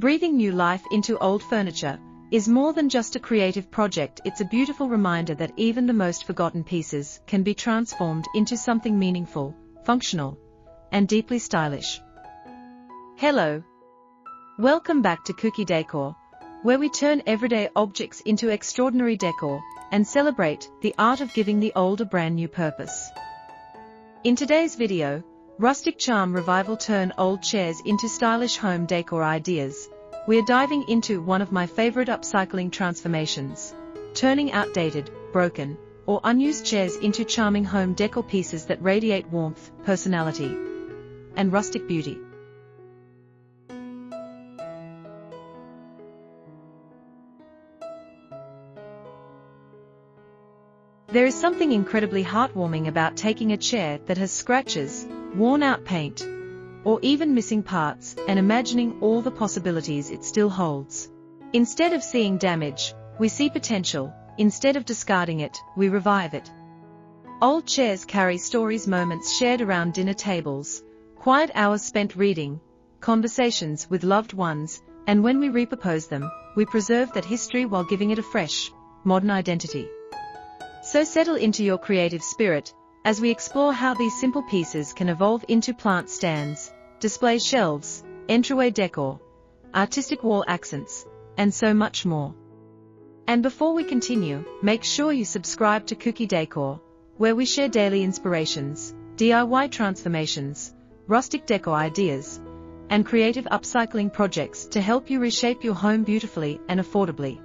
Breathing new life into old furniture is more than just a creative project. It's a beautiful reminder that even the most forgotten pieces can be transformed into something meaningful, functional, and deeply stylish. Hello. Welcome back to Kuki Decor, where we turn everyday objects into extraordinary decor and celebrate the art of giving the old a brand new purpose. In today's video, Rustic Charm Revival turn old chairs into stylish home decor ideas. We are diving into one of my favorite upcycling transformations, turning outdated, broken, or unused chairs into charming home decor pieces that radiate warmth, personality, and rustic beauty. There is something incredibly heartwarming about taking a chair that has scratches, worn-out paint, or even missing parts, and imagining all the possibilities it still holds. Instead of seeing damage, we see potential. Instead of discarding it, we revive it. Old chairs carry stories, moments shared around dinner tables, quiet hours spent reading, conversations with loved ones, and when we repurpose them, we preserve that history while giving it a fresh, modern identity. So settle into your creative spirit as we explore how these simple pieces can evolve into plant stands, display shelves, entryway decor, artistic wall accents, and so much more. And before we continue, make sure you subscribe to Kuki Decor, where we share daily inspirations, DIY transformations, rustic decor ideas, and creative upcycling projects to help you reshape your home beautifully and affordably.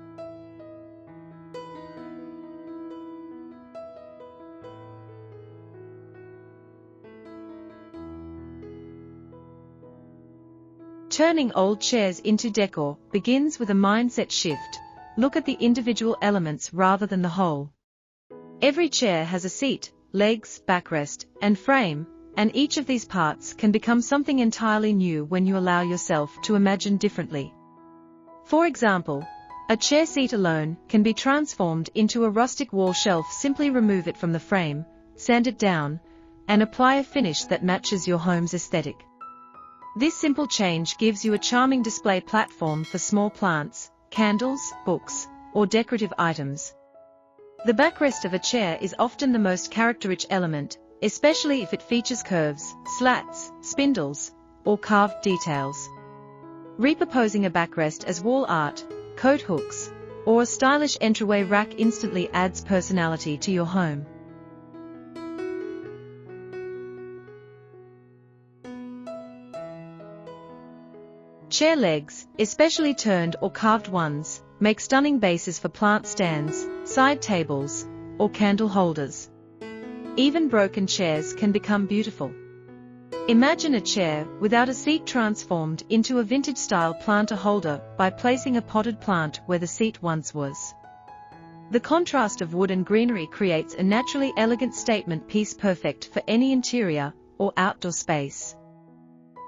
Turning old chairs into decor begins with a mindset shift. Look at the individual elements rather than the whole. Every chair has a seat, legs, backrest, and frame, and each of these parts can become something entirely new when you allow yourself to imagine differently. For example, a chair seat alone can be transformed into a rustic wall shelf. Simply remove it from the frame, sand it down, and apply a finish that matches your home's aesthetic. This simple change gives you a charming display platform for small plants, candles, books, or decorative items. The backrest of a chair is often the most character-rich element, especially if it features curves, slats, spindles, or carved details. Repurposing a backrest as wall art, coat hooks, or a stylish entryway rack instantly adds personality to your home. Chair legs, especially turned or carved ones, make stunning bases for plant stands, side tables, or candle holders. Even broken chairs can become beautiful. Imagine a chair without a seat transformed into a vintage-style planter holder by placing a potted plant where the seat once was. The contrast of wood and greenery creates a naturally elegant statement piece perfect for any interior or outdoor space.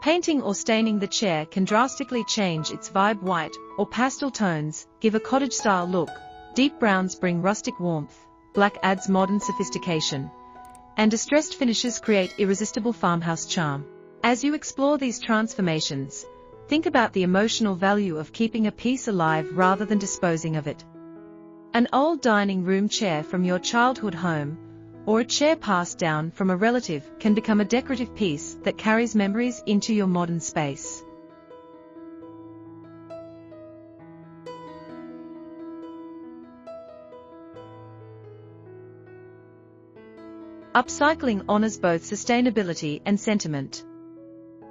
Painting or staining the chair can drastically change its vibe. White or pastel tones give a cottage-style look, deep browns bring rustic warmth, black adds modern sophistication, and distressed finishes create irresistible farmhouse charm. As you explore these transformations, think about the emotional value of keeping a piece alive rather than disposing of it. An old dining room chair from your childhood home, or a chair passed down from a relative, can become a decorative piece that carries memories into your modern space. Upcycling honors both sustainability and sentiment.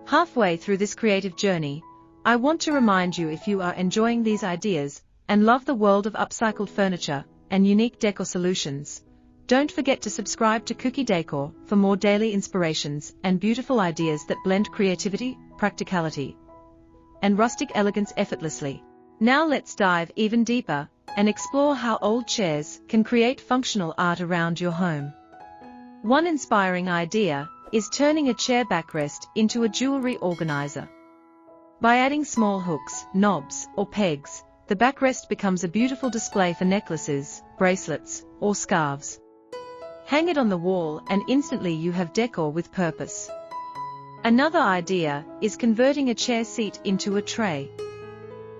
Halfway through this creative journey, I want to remind you, if you are enjoying these ideas and love the world of upcycled furniture and unique decor solutions, don't forget to subscribe to Kuki Decor for more daily inspirations and beautiful ideas that blend creativity, practicality, and rustic elegance effortlessly. Now let's dive even deeper and explore how old chairs can create functional art around your home. One inspiring idea is turning a chair backrest into a jewelry organizer. By adding small hooks, knobs, or pegs, the backrest becomes a beautiful display for necklaces, bracelets, or scarves. Hang it on the wall and instantly you have decor with purpose. Another idea is converting a chair seat into a tray.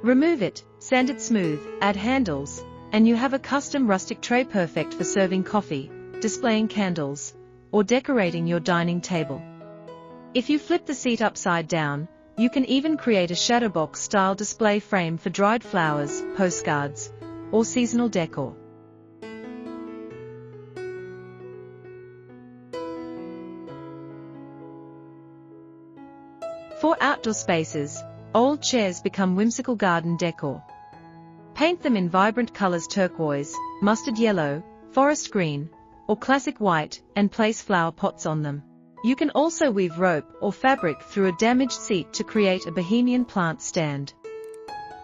Remove it, sand it smooth, add handles, and you have a custom rustic tray perfect for serving coffee, displaying candles, or decorating your dining table. If you flip the seat upside down, you can even create a shadowbox-style display frame for dried flowers, postcards, or seasonal decor. For outdoor spaces, old chairs become whimsical garden decor. Paint them in vibrant colors: turquoise, mustard yellow, forest green, or classic white, and place flower pots on them. You can also weave rope or fabric through a damaged seat to create a bohemian plant stand.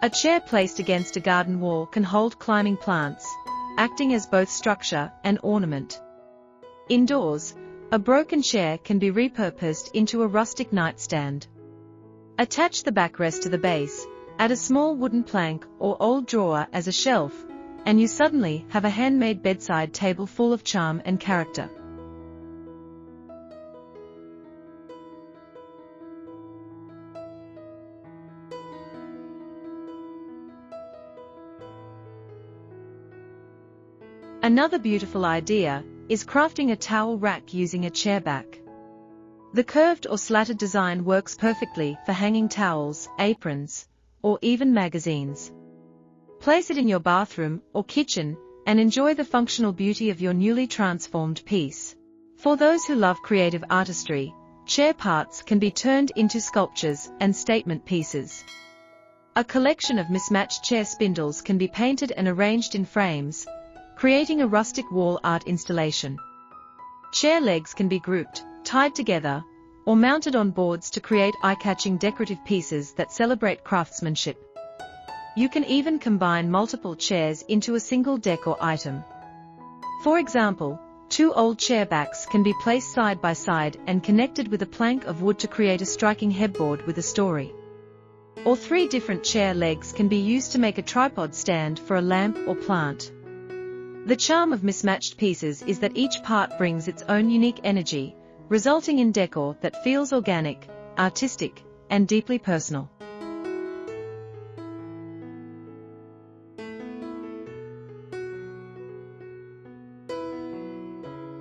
A chair placed against a garden wall can hold climbing plants, acting as both structure and ornament. Indoors, a broken chair can be repurposed into a rustic nightstand. Attach the backrest to the base, add a small wooden plank or old drawer as a shelf, and you suddenly have a handmade bedside table full of charm and character. Another beautiful idea is crafting a towel rack using a chair back. The curved or slatted design works perfectly for hanging towels, aprons, or even magazines. Place it in your bathroom or kitchen and enjoy the functional beauty of your newly transformed piece. For those who love creative artistry, chair parts can be turned into sculptures and statement pieces. A collection of mismatched chair spindles can be painted and arranged in frames, creating a rustic wall art installation. Chair legs can be grouped, tied together, or mounted on boards to create eye-catching decorative pieces that celebrate craftsmanship. You can even combine multiple chairs into a single decor item. For example, 2 old chair backs can be placed side by side and connected with a plank of wood to create a striking headboard with a story. Or 3 different chair legs can be used to make a tripod stand for a lamp or plant. The charm of mismatched pieces is that each part brings its own unique energy, resulting in decor that feels organic, artistic, and deeply personal.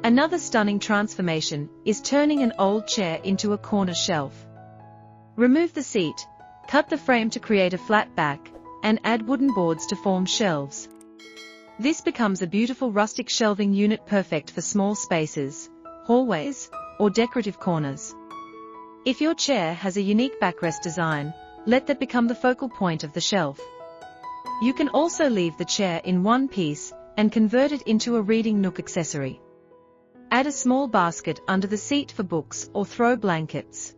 Another stunning transformation is turning an old chair into a corner shelf. Remove the seat, cut the frame to create a flat back, and add wooden boards to form shelves. This becomes a beautiful rustic shelving unit perfect for small spaces, hallways, or decorative corners. If your chair has a unique backrest design, let that become the focal point of the shelf. You can also leave the chair in one piece and convert it into a reading nook accessory. Add a small basket under the seat for books or throw blankets.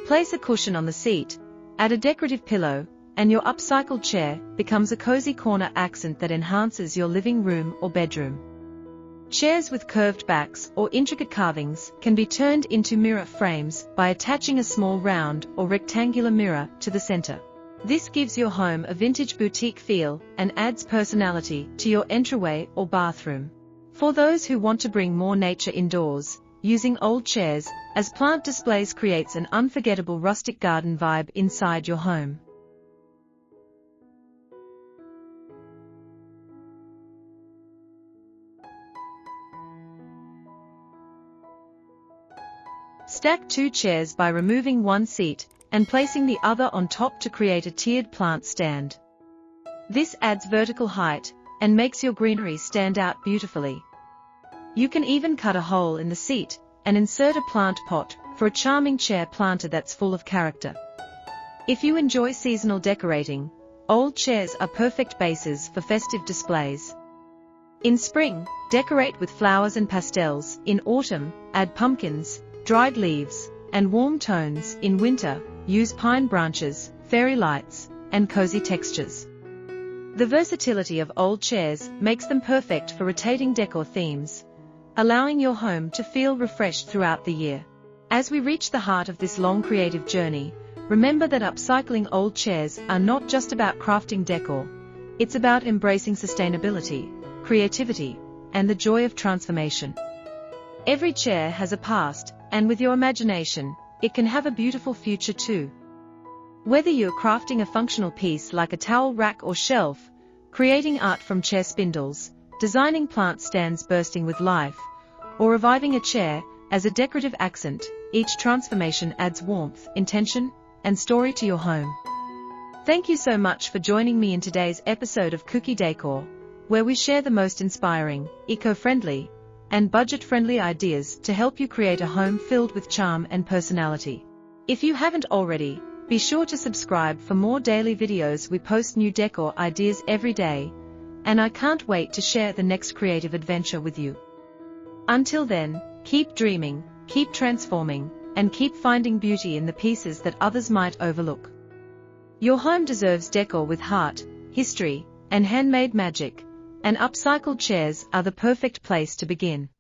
Place a cushion on the seat, add a decorative pillow, and your upcycled chair becomes a cozy corner accent that enhances your living room or bedroom. Chairs with curved backs or intricate carvings can be turned into mirror frames by attaching a small round or rectangular mirror to the center. This gives your home a vintage boutique feel and adds personality to your entryway or bathroom. For those who want to bring more nature indoors, using old chairs as plant displays creates an unforgettable rustic garden vibe inside your home. Stack 2 chairs by removing one seat and placing the other on top to create a tiered plant stand. This adds vertical height and makes your greenery stand out beautifully. You can even cut a hole in the seat and insert a plant pot for a charming chair planter that's full of character. If you enjoy seasonal decorating, old chairs are perfect bases for festive displays. In spring, decorate with flowers and pastels. In autumn, add pumpkins, dried leaves, and warm tones. In winter, use pine branches, fairy lights, and cozy textures. The versatility of old chairs makes them perfect for rotating decor themes, allowing your home to feel refreshed throughout the year. As we reach the heart of this long creative journey, remember that upcycling old chairs are not just about crafting decor, it's about embracing sustainability, creativity, and the joy of transformation. Every chair has a past, and with your imagination, it can have a beautiful future too. Whether you're crafting a functional piece like a towel rack or shelf, creating art from chair spindles, designing plant stands bursting with life, or reviving a chair as a decorative accent, each transformation adds warmth, intention, and story to your home. Thank you so much for joining me in today's episode of Kuki Decor, where we share the most inspiring, eco-friendly, and budget-friendly ideas to help you create a home filled with charm and personality. If you haven't already, be sure to subscribe for more daily videos. We post new decor ideas every day, and I can't wait to share the next creative adventure with you. Until then, keep dreaming, keep transforming, and keep finding beauty in the pieces that others might overlook. Your home deserves decor with heart, history, and handmade magic, and upcycled chairs are the perfect place to begin.